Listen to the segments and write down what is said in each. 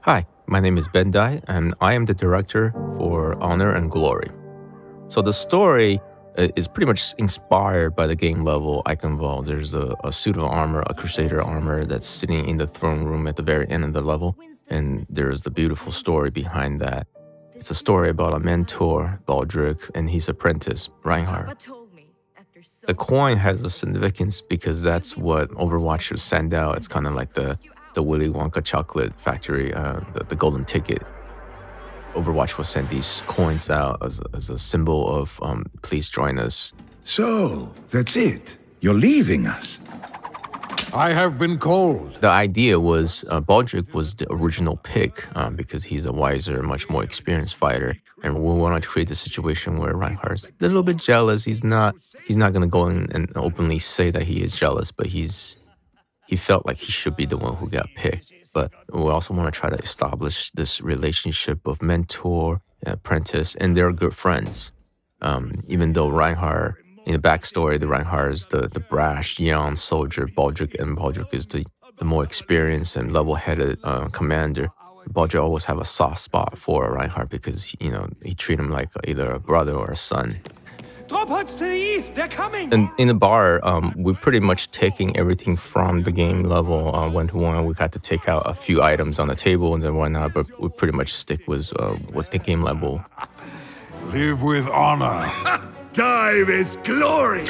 Hi, my name is Ben Dai, and I am the director for Honor and Glory. So the story is pretty much inspired by the game level Iconval. There's a suit of armor, a crusader armor that's sitting in the throne room at the very end of the level, and there's the beautiful story behind that. It's a story about a mentor, Baldric, and his apprentice, Reinhardt. The coin has a significance because that's what Overwatch would send out. It's kind of like the Willy Wonka chocolate factory, the golden ticket. Overwatch will send these coins out as a symbol of please join us. So, that's it. You're leaving us. I have been called. The idea was Baldric was the original pick because he's a wiser, much more experienced fighter. And we wanted to create the situation where Reinhardt's a little bit jealous. He's not going to go in and openly say that he is jealous, but he felt like he should be the one who got picked. But we also want to try to establish this relationship of mentor, apprentice, and they're good friends. Even though Reinhardt, in the backstory, the Reinhardt is the brash, young soldier, Baldric is the more experienced and level-headed commander. Baldric always have a soft spot for Reinhardt because, he treat him like either a brother or a son. Drop pods to the east, they're coming! And in the bar, we're pretty much taking everything from the game level one-to-one. We had to take out a few items on the table and then whatnot, but we pretty much stick with the game level. Live with honor. Die with glory!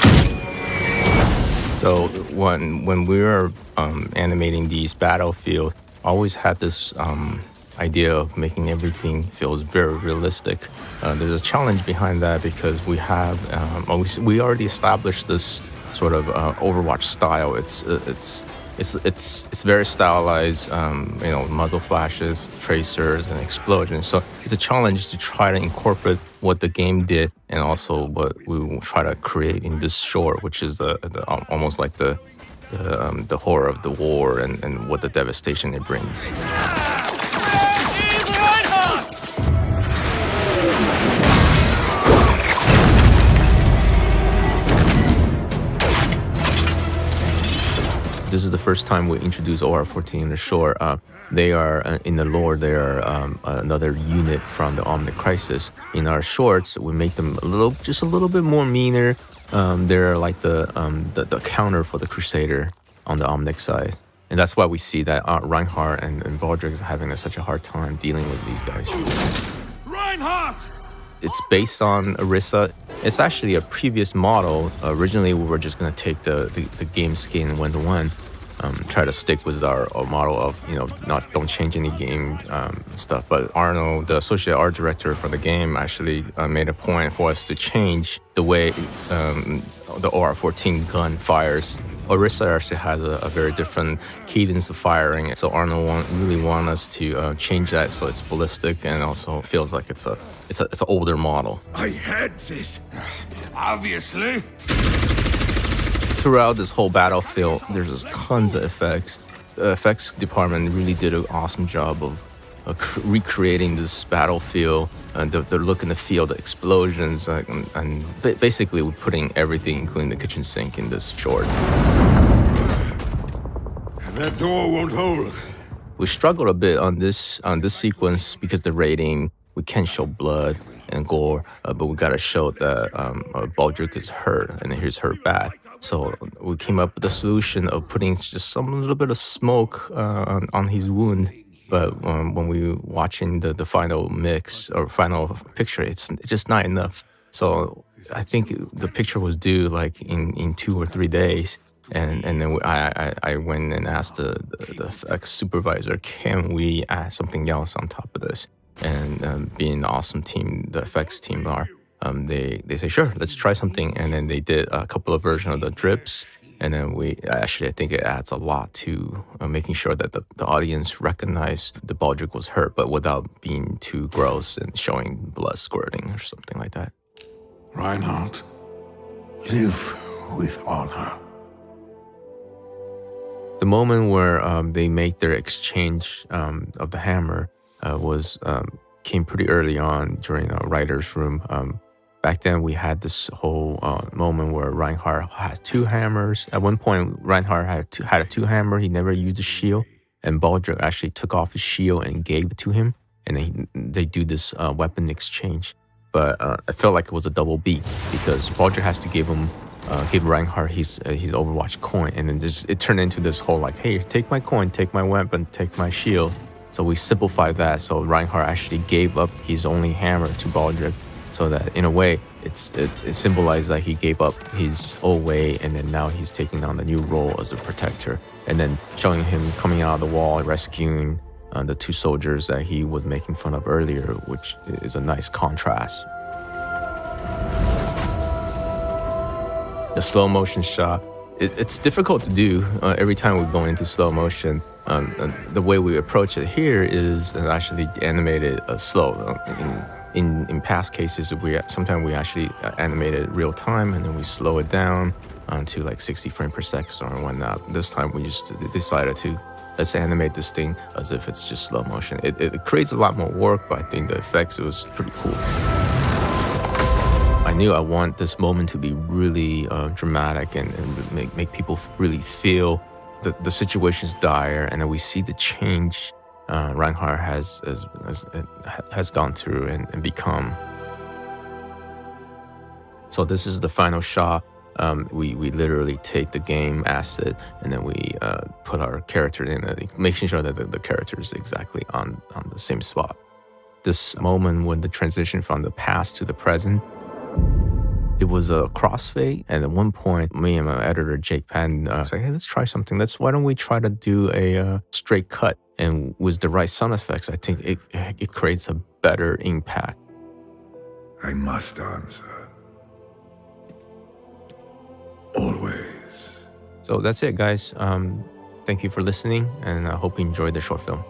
So when we were animating these battlefields, I always had this idea of making everything feels very realistic. There's a challenge behind that because we have we already established this sort of Overwatch style. It's very stylized. Muzzle flashes, tracers, and explosions. So it's a challenge to try to incorporate what the game did and also what we will try to create in this short, which is the almost like the horror of the war and what the devastation it brings. This is the first time we introduce OR-14 in the short. They are, in the lore, they are another unit from the Omnic Crisis. In our shorts, we make them just a little bit more meaner. They're like the counter for the Crusader on the Omnic side. And that's why we see that Reinhardt and Baldric is having such a hard time dealing with these guys. Reinhardt! It's based on Orisa. It's actually a previous model. Originally, we were just going to take the game skin one-to-one, try to stick with our model of, don't change any game stuff. But Arno, the associate art director for the game, actually made a point for us to change the way the OR-14 gun fires. Orisa actually has a very different cadence of firing. So Arno really want us to change that so it's ballistic and also feels like it's an older model. I had this. Obviously. Throughout this whole battlefield, there's just tons of effects. The effects department really did an awesome job of recreating this battlefield, the look and the feel, the explosions, and basically we're putting everything, including the kitchen sink, in this short. That door won't hold. We struggled a bit on this sequence because the rating, we can't show blood and gore, but we gotta show that Baldric is hurt and he's hurt bad. So we came up with a solution of putting just little bit of smoke on his wound. But when we were watching the final mix or final picture, it's just not enough. So I think the picture was due like in 2 or 3 days. And then I went and asked the supervisor, can we add something else on top of this? And being the awesome team, the effects team are, they say, sure, let's try something. And then they did a couple of versions of the drips. And then I think it adds a lot to making sure that the audience recognize the Baldric was hurt, but without being too gross and showing blood squirting or something like that. Reinhardt, live with honor. The moment where they make their exchange of the hammer came pretty early on during a writer's room. Back then, we had this whole moment where Reinhardt had 2 hammers. At one point, Reinhardt had a 2-hammer. He never used a shield. and Baldric actually took off his shield and gave it to him, and then they do this weapon exchange. But I felt like it was a double beat because Baldric has to give Reinhardt his Overwatch coin, and then it turned into this whole like, hey, take my coin, take my weapon, take my shield. So we simplified that. So Reinhardt actually gave up his only hammer to Baldric, so that in a way it symbolized that he gave up his old way, and then now he's taking on the new role as a protector, and then showing him coming out of the wall, rescuing the two soldiers that he was making fun of earlier, which is a nice contrast. The slow motion shot, it's difficult to do every time we go into slow motion. The way we approach it here is actually animated slow. In past cases, sometimes we actually animate it real time, and then we slow it down to like 60 frames per second or whatnot. This time we just decided to let's animate this thing as if it's just slow motion. It creates a lot more work, but I think the effects, it was pretty cool. I knew I want this moment to be really dramatic and make people really feel the situation's dire, and then we see the change Reinhardt has gone through and become. So this is the final shot. We literally take the game asset and then we put our character in it, making sure that the character is exactly on the same spot. This moment when the transition from the past to the present, it was a crossfade, and at one point, me and my editor Jake Patton was like, "Hey, let's try something. Why don't we try to do a straight cut?" And with the right sound effects, I think it creates a better impact. I must answer. Always. So that's it, guys. Thank you for listening, and I hope you enjoyed the short film.